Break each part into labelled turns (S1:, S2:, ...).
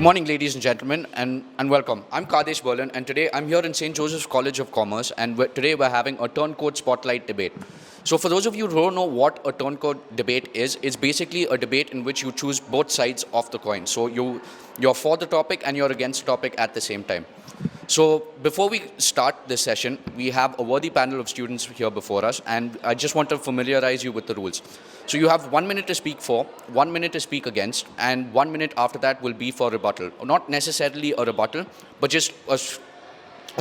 S1: Good morning, ladies and gentlemen, and welcome. I'm Kadesh Berlin, and today I'm here in St. Joseph's College of Commerce, and today we're having a turncoat spotlight debate. So for those of you who don't know what a turncoat debate is, it's basically a debate in which you choose both sides of the coin. So you're for the topic and you're against the topic at the same time. So before we start this session, we have a worthy panel of students here before us, and I just want to familiarize you with the rules. So you have 1 minute to speak for, 1 minute to speak against, and 1 minute after that will be for rebuttal. Not necessarily a rebuttal, but just a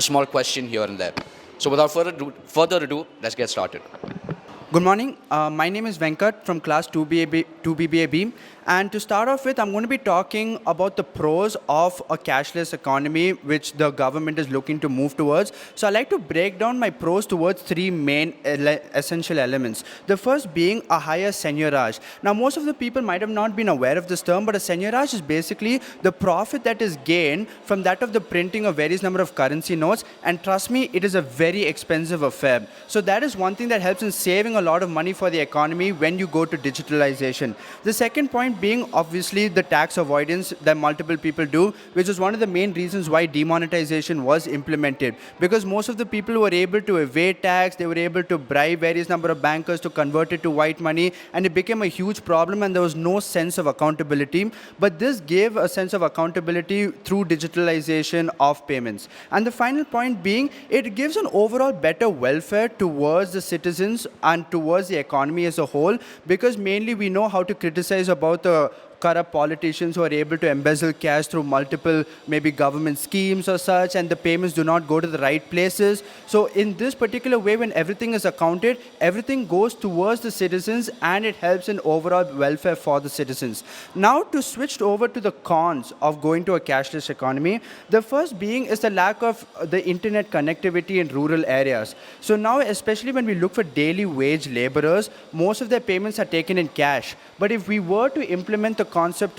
S1: small question here and there. So without further ado, let's get started.
S2: Good morning. My name is Venkat from class 2BBAB. And to start off with, I'm going to be talking about the pros of a cashless economy, which the government is looking to move towards. So I'd like to break down my pros towards three main essential elements. The first being a higher seigniorage. Now, most of the people might have not been aware of this term, but a seigniorage is basically the profit that is gained from that of the printing of various number of currency notes. And trust me, it is a very expensive affair. So that is one thing that helps in saving a lot of money for the economy when you go to digitalization. The second point being obviously the tax avoidance that multiple people do, which is one of the main reasons why demonetization was implemented. Because most of the people who were able to evade tax, they were able to bribe various number of bankers to convert it to white money, and it became a huge problem and there was no sense of accountability. But this gave a sense of accountability through digitalization of payments. And the final point being, it gives an overall better welfare towards the citizens and towards the economy as a whole, because mainly we know how to criticize about the corrupt politicians who are able to embezzle cash through multiple maybe government schemes or such, and the payments do not go to the right places. So in this particular way, when everything is accounted, everything goes towards the citizens and it helps in overall welfare for the citizens. Now to switch over to the cons of going to a cashless economy, the first being is the lack of the internet connectivity in rural areas. So now, especially when we look for daily wage laborers, most of their payments are taken in cash. But if we were to implement the concepts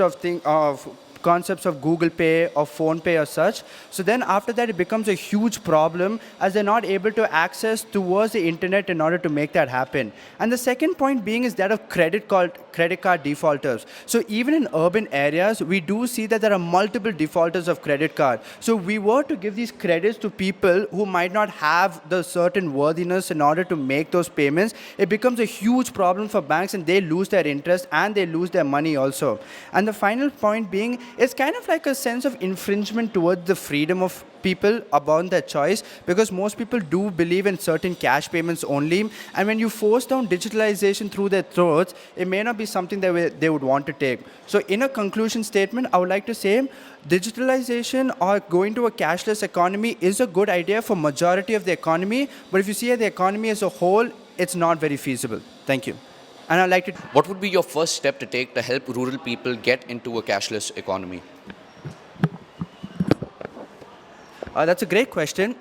S2: of Google Pay or Phone Pay or such, so then after that it becomes a huge problem as they're not able to access towards the internet in order to make that happen. And the second point being is that of credit card defaulters. So even in urban areas, we do see that there are multiple defaulters of credit card. So we were to give these credits to people who might not have the certain worthiness in order to make those payments, it becomes a huge problem for banks and they lose their interest and they lose their money also. And the final point being, it's kind of like a sense of infringement towards the freedom of people about their choice, because most people do believe in certain cash payments only, and when you force down digitalization through their throats, it may not be something that they would want to take. So in a conclusion statement, I would like to say digitalization or going to a cashless economy is a good idea for majority of the economy, but if you see the economy as a whole, it's not very feasible. Thank you. And I'd like to...
S1: What would be your first step to take to help rural people get into a cashless economy?
S2: That's a great question.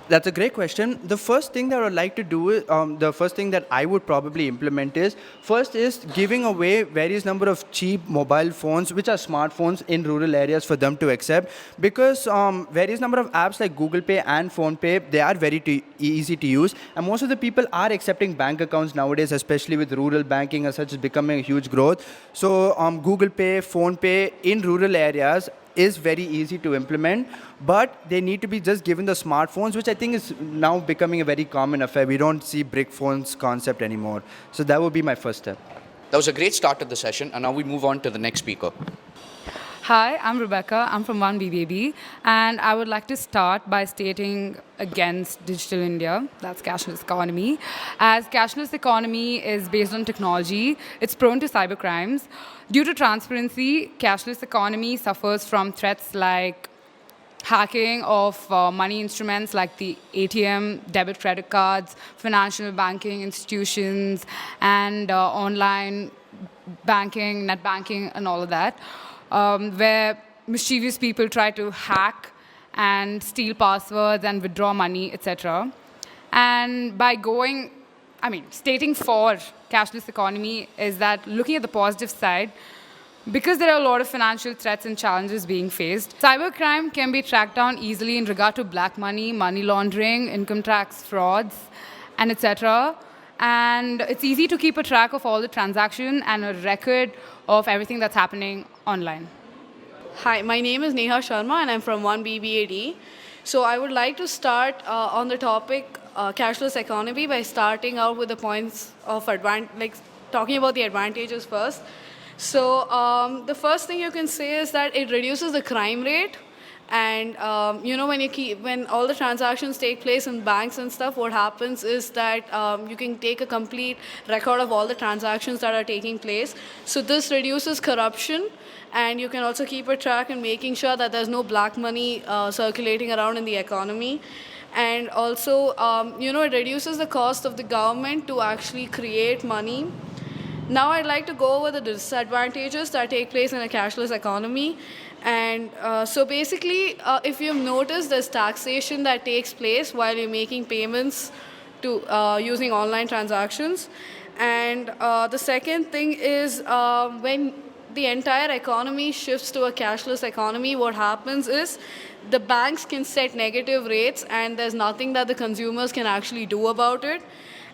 S2: That's a great question. The first thing that I would like to do, the first thing that I would probably implement is, first is giving away various number of cheap mobile phones, which are smartphones in rural areas for them to accept. Because various number of apps like Google Pay and Phone Pay, they are very easy to use. And most of the people are accepting bank accounts nowadays, especially with rural banking as such is becoming a huge growth. So Google Pay, Phone Pay in rural areas is very easy to implement, but they need to be just given the smartphones, which I think is now becoming a very common affair. We don't see brick phones concept anymore. So that would be my first step.
S1: That was a great start to the session, and now we move on to the next speaker.
S3: Hi, I'm Rebecca. I'm from 1BBAB, and I would like to start by stating against digital India, that's cashless economy. As cashless economy is based on technology, it's prone to cybercrimes. Due to transparency, cashless economy suffers from threats like hacking of money instruments like the ATM, debit credit cards, financial banking institutions, and online banking, net banking, and all of that. Where mischievous people try to hack and steal passwords and withdraw money, etc. And by stating for cashless economy is that looking at the positive side, because there are a lot of financial threats and challenges being faced, cybercrime can be tracked down easily in regard to black money, money laundering, income tax frauds, and etc. and it's easy to keep a track of all the transaction and a record of everything that's happening online.
S4: Hi, my name is Neha Sharma and I'm from 1BBAD. So I would like to start on the topic cashless economy by starting out with the points of talking about the advantages first. So the first thing you can say is that it reduces the crime rate. And when all the transactions take place in banks and stuff, what happens is that you can take a complete record of all the transactions that are taking place. So this reduces corruption, and you can also keep a track in making sure that there's no black money circulating around in the economy. And also, it reduces the cost of the government to actually create money. Now I'd like to go over the disadvantages that take place in a cashless economy. And so basically, if you've noticed, there's taxation that takes place while you're making payments to using online transactions. And the second thing is when the entire economy shifts to a cashless economy, what happens is the banks can set negative rates and there's nothing that the consumers can actually do about it.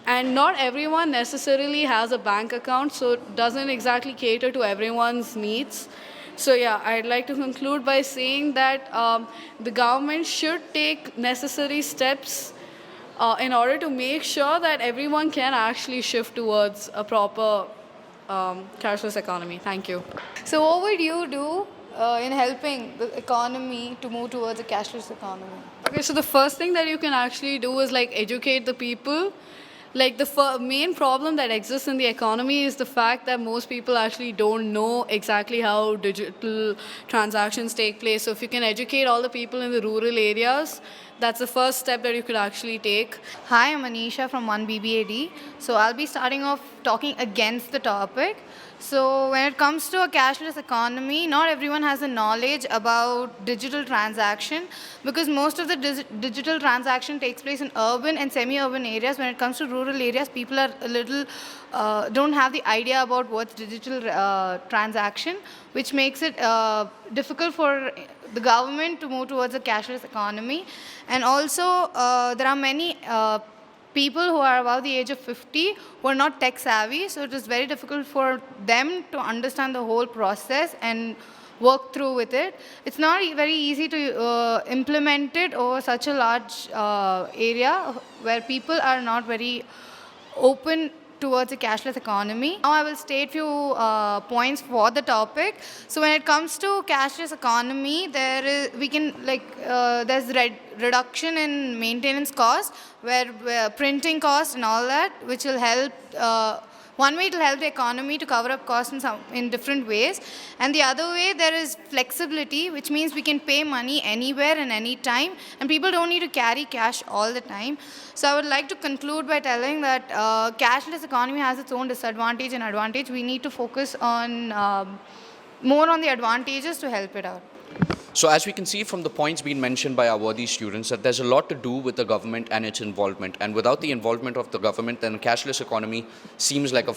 S4: And not everyone necessarily has a bank account, so it doesn't exactly cater to everyone's needs. So yeah, I'd like to conclude by saying that the government should take necessary steps in order to make sure that everyone can actually shift towards a proper cashless economy. Thank you.
S5: So what would you do in helping the economy to move towards a cashless economy?
S4: Okay, so the first thing that you can actually do is educate the people. The main problem that exists in the economy is the fact that most people actually don't know exactly how digital transactions take place. So if you can educate all the people in the rural areas, that's the first step that you could actually take.
S5: Hi, I'm Anisha from 1BBAD. So I'll be starting off talking against the topic. So when it comes to a cashless economy, not everyone has the knowledge about digital transaction, because most of the digital transaction takes place in urban and semi-urban areas. When it comes to rural areas, people are a little don't have the idea about what's digital transaction, which makes it difficult for the government to move towards a cashless economy. And also, there are many people who are above the age of 50 who are not tech savvy, so it is very difficult for them to understand the whole process and work through with it. It's not very easy to implement it over such a large area where people are not very open towards a cashless economy. Now I will state few points for the topic. So when it comes to cashless economy, there's reduction in maintenance cost, where printing cost and all that, which will help. One way it will help the economy to cover up costs in different ways. And the other way, there is flexibility, which means we can pay money anywhere and any time, and people don't need to carry cash all the time. So I would like to conclude by telling that cashless economy has its own disadvantage and advantage. We need to focus on more on the advantages to help it out.
S1: So as we can see from the points being mentioned by our worthy students, that there's a lot to do with the government and its involvement. And without the involvement of the government, then a cashless economy seems like a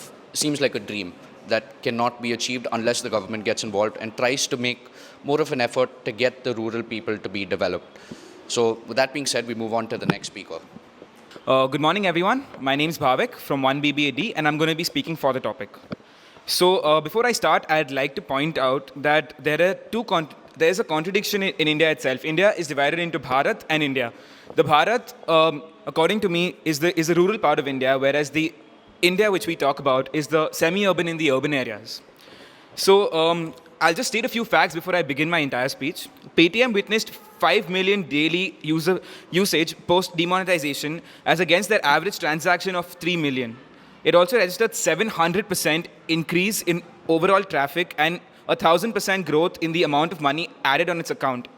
S1: dream that cannot be achieved unless the government gets involved and tries to make more of an effort to get the rural people to be developed. So with that being said, we move on to the next speaker.
S6: Good morning, everyone. My name is Bhavik from 1BBAD, and I'm going to be speaking for the topic. So before I start, I'd like to point out that there is a contradiction in India itself. India is divided into Bharat and India. The Bharat, according to me, is the rural part of India, whereas the India which we talk about is the semi-urban in the urban areas. So I'll just state a few facts before I begin my entire speech. Paytm witnessed 5 million daily usage post-demonetization as against their average transaction of 3 million. It also registered 700% increase in overall traffic and 1,000% growth in the amount of money added on its account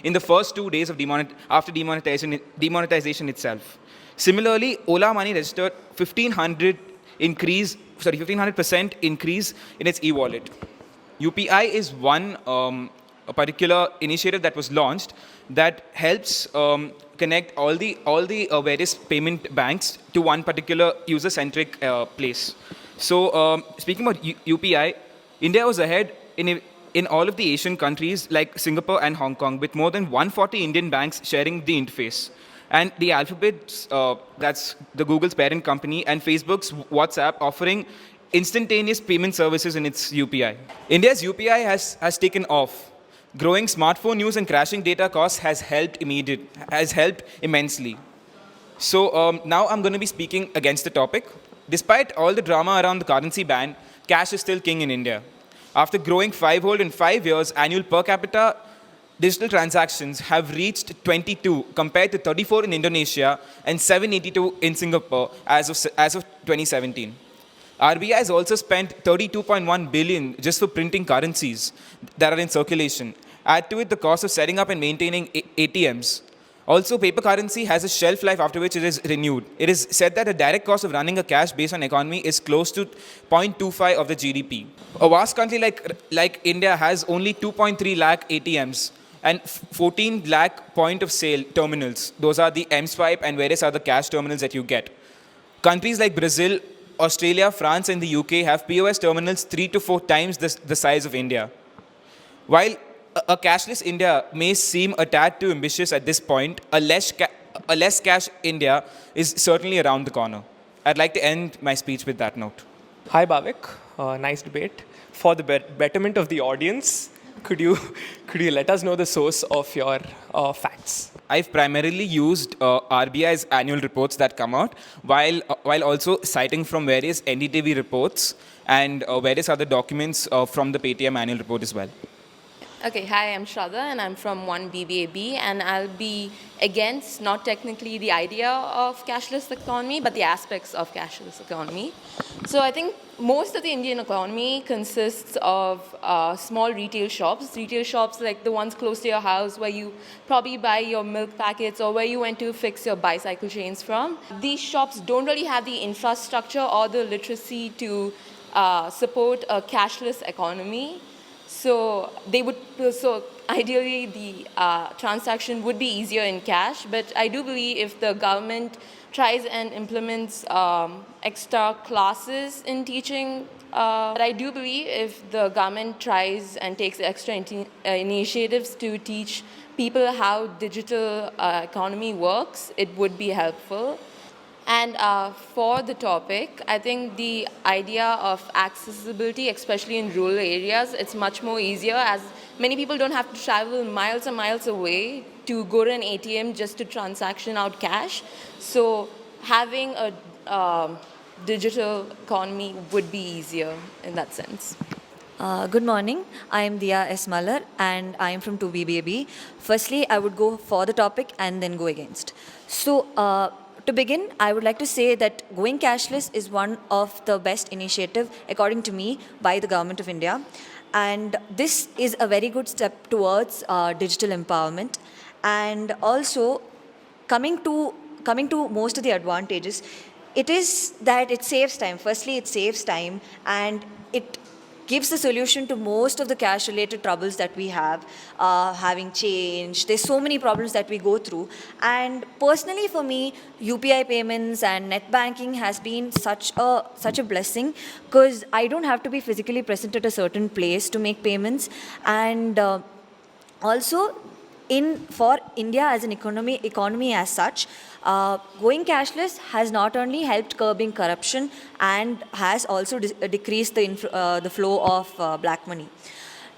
S6: in the first 2 days of after demonetization itself. Similarly, Ola Money registered 1,500% increase in its e-wallet. UPI is one a particular initiative that was launched that helps connect all the various payment banks to one particular user-centric place. So speaking about UPI, India was ahead in all of the Asian countries like Singapore and Hong Kong, with more than 140 Indian banks sharing the interface. And the Alphabet, that's the Google's parent company, and Facebook's WhatsApp offering instantaneous payment services in its UPI. India's UPI has taken off. Growing smartphone use and crashing data costs has helped immensely. So now I'm going to be speaking against the topic. Despite all the drama around the currency ban, cash is still king in India. After growing fivefold in 5 years, annual per capita digital transactions have reached 22 compared to 34 in Indonesia and 782 in Singapore as of 2017. RBI has also spent 32.1 billion just for printing currencies that are in circulation. Add to it the cost of setting up and maintaining ATMs. Also, paper currency has a shelf life after which it is renewed. It is said that the direct cost of running a cash-based on economy is close to 0.25 of the GDP. A vast country like India has only 2.3 lakh ATMs and 14 lakh point-of-sale terminals. Those are the M-Swipe and various other cash terminals that you get. Countries like Brazil, Australia, France, and the UK have POS terminals 3 to 4 times the size of India. While a cashless India may seem a tad too ambitious at this point, a less cash India is certainly around the corner. I'd like to end my speech with that note.
S7: Hi, Bhavik. Nice debate. For the betterment of the audience, could you let us know the source of your facts?
S6: I've primarily used RBI's annual reports that come out, while also citing from various NDTV reports and various other documents from the Paytm annual report as well.
S8: Okay, hi, I'm Shraddha and I'm from 1BBAB, and I'll be against not technically the idea of cashless economy, but the aspects of cashless economy. So I think most of the Indian economy consists of small retail shops like the ones close to your house where you probably buy your milk packets or where you went to fix your bicycle chains from. These shops don't really have the infrastructure or the literacy to support a cashless economy. So ideally the transaction would be easier in cash, but I do believe if the government tries and implements extra classes in teaching, but I do believe if the government tries and takes extra initiatives to teach people how digital economy works, it would be helpful. And for the topic, I think the idea of accessibility, especially in rural areas, it's much more easier as many people don't have to travel miles and miles away to go to an ATM just to transaction out cash. So having a digital economy would be easier in that sense.
S9: Good morning. I am Dia S. Malar and I am from 2BBAB. Firstly, I would go for the topic and then go against. So, to begin, I would like to say that going cashless is one of the best initiative, according to me, by the Government of India. And this is a very good step towards digital empowerment. And also, coming to most of the advantages, it is that it saves time. Firstly, it saves time and it gives the solution to most of the cash-related troubles that we have, having change. There's so many problems that we go through. And personally for me, UPI payments and net banking has been such a blessing because I don't have to be physically present at a certain place to make payments. And also, for India as an economy as such, going cashless has not only helped curbing corruption and has also decreased the flow of black money.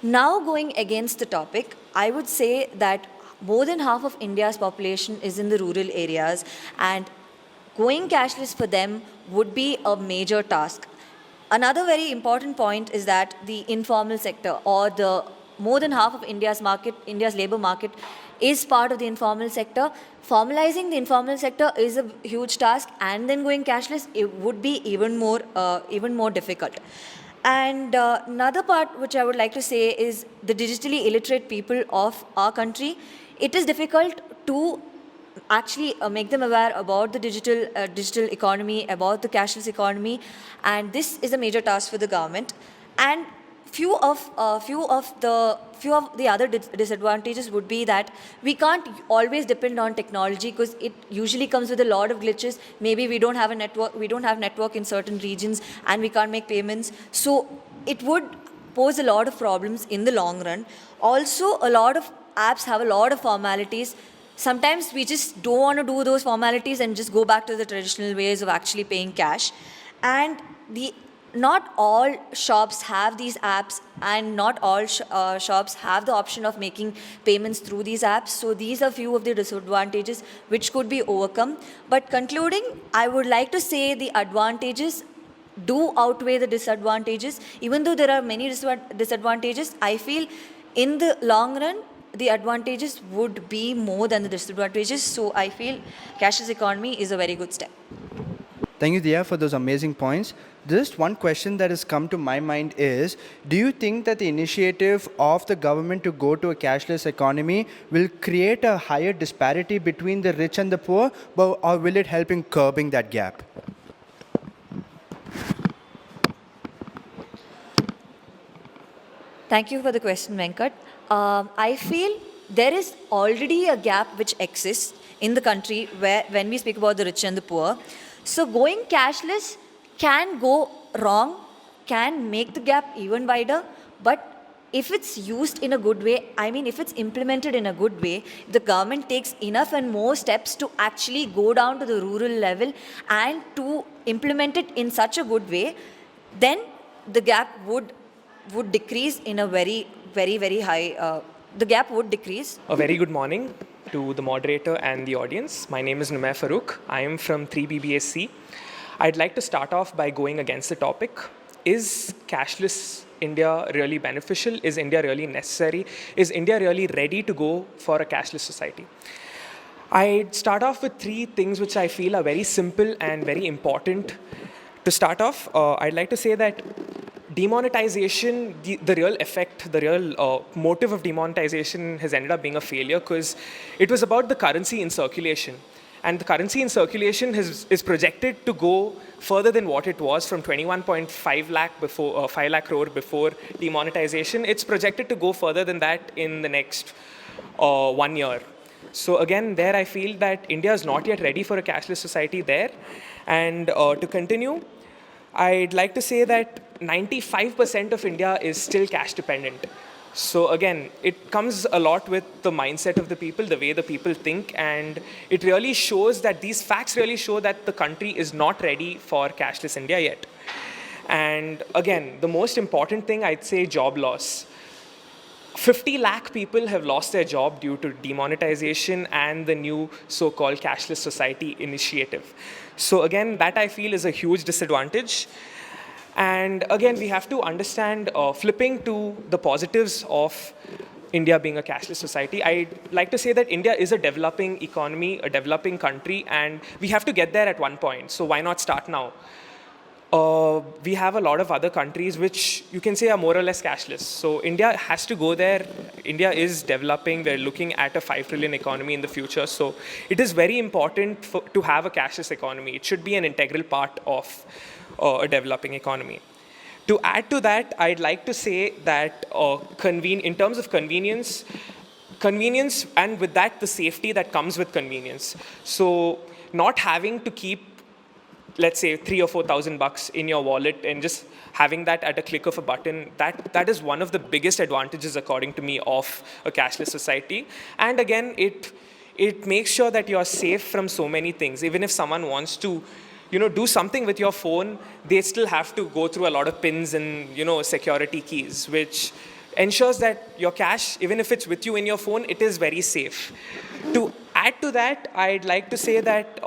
S9: Now going against the topic, I would say that more than half of India's population is in the rural areas, and going cashless for them would be a major task. Another very important point is that the informal sector, or the more than half of India's labor market is part of the informal sector. Formalizing the informal sector is a huge task, and then going cashless, it would be even more difficult. And another part which I would like to say is the digitally illiterate people of our country. It is difficult to actually make them aware about the digital economy, about the cashless economy, and this is a major task for the government. And few of the other disadvantages would be that we can't always depend on technology because it usually comes with a lot of glitches. Maybe we don't have network in certain regions and we can't make payments. So it would pose a lot of problems in the long run. Also, a lot of apps have a lot of formalities sometimes we just don't want to do those formalities and just go back to the traditional ways of actually paying cash. And not all shops have these apps, and not all shops have the option of making payments through these apps. So these are few of the disadvantages which could be overcome. But concluding, I would like to say the advantages do outweigh the disadvantages. Even though there are many disadvantages, I feel in the long run, the advantages would be more than the disadvantages. So I feel cashless economy is a very good step.
S2: Thank you, Dia, for those amazing points. Just one question that has come to my mind is, do you think that the initiative of the government to go to a cashless economy will create a higher disparity between the rich and the poor, or will it help in curbing that gap?
S9: Thank you for the question, Venkat. I feel there is already a gap which exists in the country when we speak about the rich and the poor. So going cashless can go wrong, can make the gap even wider, but if it's used in a good way, I mean, if it's implemented in a good way, the government takes enough and more steps to actually go down to the rural level and to implement it in such a good way, then the gap would decrease in a very, very, very high, the gap would decrease.
S7: A very good morning to the moderator and the audience. My name is Numair. I am from 3BBAC. I'd like to start off by going against the topic. Is cashless India really beneficial? Is India really necessary? Is India really ready to go for a cashless society? I'd start off with three things which I feel are very simple and very important. To start off, I'd like to say that demonetization, the real effect, the real motive of demonetization has ended up being a failure because it was about the currency in circulation. And the currency in circulation is projected to go further than what it was from 21.5 lakh before 5 lakh crore before demonetization. It's projected to go further than that in the next 1 year. So again, there I feel that India is not yet ready for a cashless society there. And to continue, I'd like to say that 95% of India is still cash dependent. So again, it comes a lot with the mindset of the people, the way the people think, and it really shows that these facts really show that the country is not ready for cashless India yet. And again, the most important thing, I'd say job loss. 50 lakh people have lost their job due to demonetization and the new so-called cashless society initiative. So again, that I feel is a huge disadvantage. And again, we have to understand, flipping to the positives of India being a cashless society, I'd like to say that India is a developing economy, a developing country, and we have to get there at one point. So why not start now? We have a lot of other countries which you can say are more or less cashless. So India has to go there. India is developing. We're looking at a 5 trillion economy in the future. So it is very important to have a cashless economy. It should be an integral part of a developing economy. To add to that, I'd like to say that in terms of convenience, and with that, the safety that comes with convenience. So not having to keep, let's say, $3,000 or $4,000 in your wallet and just having that at a click of a button, that is one of the biggest advantages, according to me, of a cashless society. And again, it makes sure that you're safe from so many things. Even if someone wants to do something with your phone, they still have to go through a lot of pins and, security keys, which ensures that your cash, even if it's with you in your phone, it is very safe. To add to that, I'd like to say that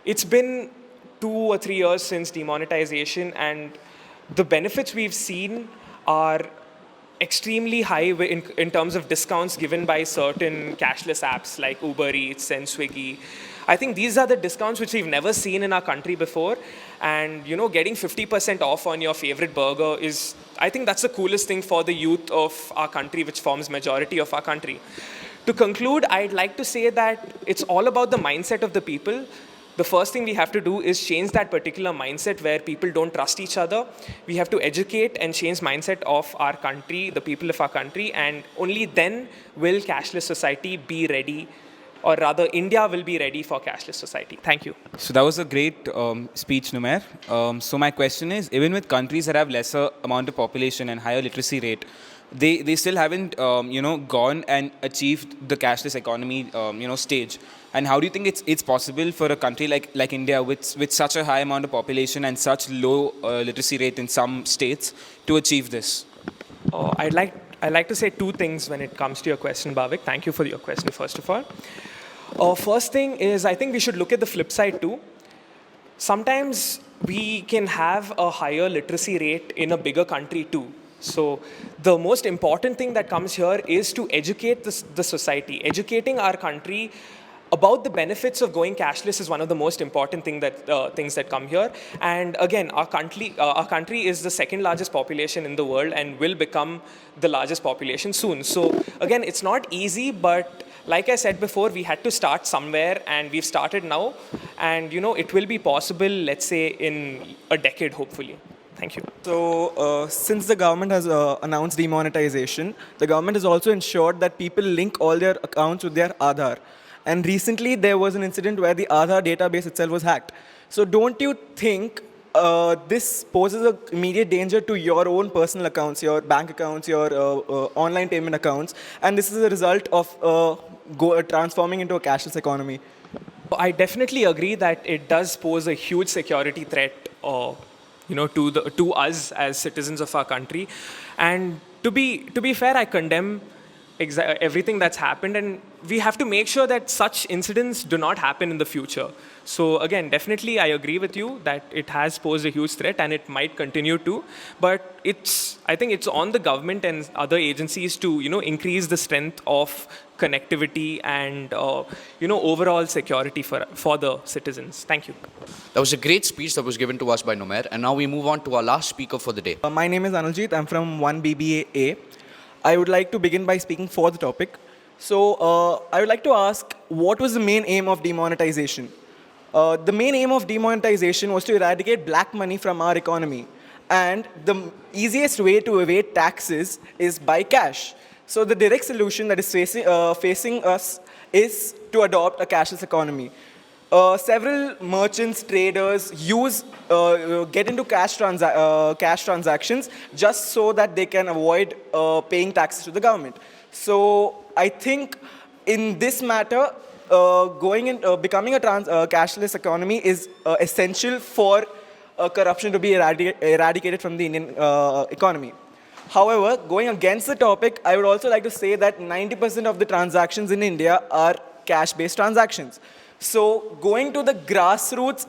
S7: it's been 2 or 3 years since demonetization, and the benefits we've seen are extremely high in terms of discounts given by certain cashless apps like Uber Eats and Swiggy. I think these are the discounts which we've never seen in our country before. And, getting 50% off on your favorite burger I think that's the coolest thing for the youth of our country, which forms majority of our country. To conclude, I'd like to say that it's all about the mindset of the people. The first thing we have to do is change that particular mindset where people don't trust each other. We have to educate and change mindset of our country, the people of our country, and only then will cashless society be ready, or rather India will be ready for cashless society. Thank you.
S6: So that was a great speech, Numair. So my question is, even with countries that have lesser amount of population and higher literacy rate, they still haven't gone and achieved the cashless economy stage. And how do you think it's possible for a country like India with such a high amount of population and such low literacy rate in some states to achieve this?
S7: I'd like to say two things when it comes to your question, Bhavik. Thank you for your question, first of all. First thing is, I think we should look at the flip side too. Sometimes we can have a higher literacy rate in a bigger country too. So the most important thing that comes here is to educate the society. Educating our country about the benefits of going cashless is one of the most important things that come here. And again, our country is the second largest population in the world and will become the largest population soon. So again, it's not easy, but like I said before, we had to start somewhere, and we've started now. And it will be possible, let's say, in a decade, hopefully. Thank you.
S10: So, since the government has announced demonetization, the government has also ensured that people link all their accounts with their Aadhaar. And recently, there was an incident where the Aadhaar database itself was hacked. So, don't you think this poses an immediate danger to your own personal accounts, your bank accounts, your online payment accounts? And this is a result of transforming into a cashless economy.
S7: I definitely agree that it does pose a huge security threat, to us as citizens of our country. And to be fair, I condemn everything that's happened, and we have to make sure that such incidents do not happen in the future. So again, definitely I agree with you that it has posed a huge threat and it might continue to, but I think it's on the government and other agencies to increase the strength of connectivity and overall security for the citizens. Thank you.
S1: That was a great speech that was given to us by Numair, and now we move on to our last speaker for the day.
S10: My name is Anuljit. I'm from 1BBA. I would like to begin by speaking for the topic. So I would like to ask, what was the main aim of demonetization? The main aim of demonetization was to eradicate black money from our economy. And the easiest way to evade taxes is by cash. So the direct solution that is facing us is to adopt a cashless economy. Several merchants, traders get into cash transactions just so that they can avoid paying taxes to the government. So I think in this matter, becoming a cashless economy is essential for corruption to be eradicated from the Indian economy. However, going against the topic, I would also like to say that 90% of the transactions in India are cash-based transactions. So going to the grassroots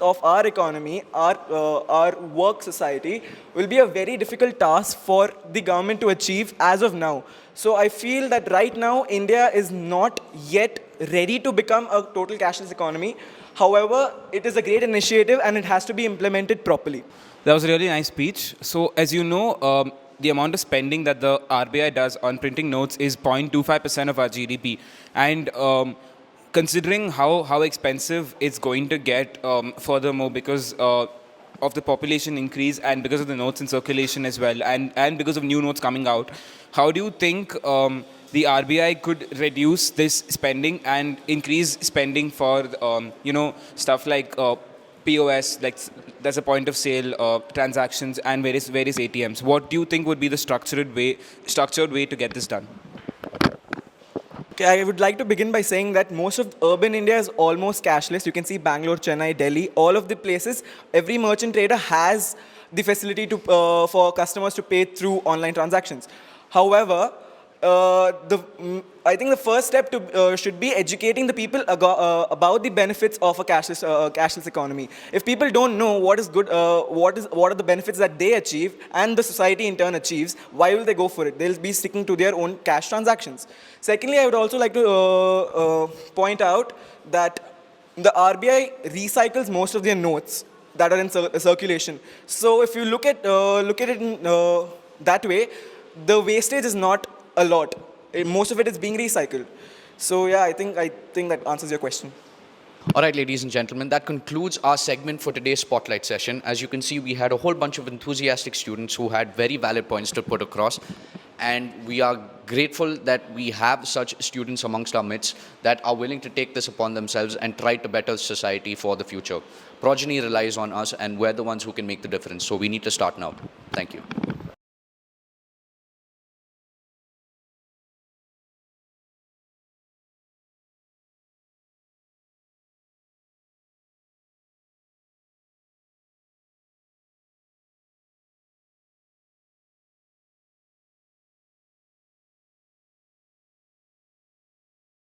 S10: of our economy, our work society, will be a very difficult task for the government to achieve as of now. So I feel that right now, India is not yet ready to become a total cashless economy. However, it is a great initiative and it has to be implemented properly.
S6: That was a really nice speech. So as you know, the amount of spending that the RBI does on printing notes is 0.25% of our GDP. And considering how expensive it's going to get furthermore because of the population increase and because of the notes in circulation as well, and because of new notes coming out, how do you think the RBI could reduce this spending and increase spending for stuff like POS, like there's a point of sale transactions and various ATMs? What do you think would be the structured way to get this done?
S10: Okay, I would like to begin by saying that most of urban India is almost cashless. You can see Bangalore, Chennai, Delhi, all of the places. Every merchant trader has the facility for customers to pay through online transactions. However, I think the first step should be educating the people about the benefits of a cashless economy. If people don't know what is good, what are the benefits that they achieve and the society in turn achieves, why will they go for it? They'll be sticking to their own cash transactions. Secondly, I would also like to point out that the RBI recycles most of their notes that are in circulation. So if you look at it in that way, the wastage is not a lot. Most of it is being recycled. So yeah, I think that answers your question.
S1: All right, ladies and gentlemen, that concludes our segment for today's Spotlight session. As you can see, we had a whole bunch of enthusiastic students who had very valid points to put across. And we are grateful that we have such students amongst our midst that are willing to take this upon themselves and try to better society for the future. Progeny relies on us, and we're the ones who can make the difference. So we need to start now. Thank you.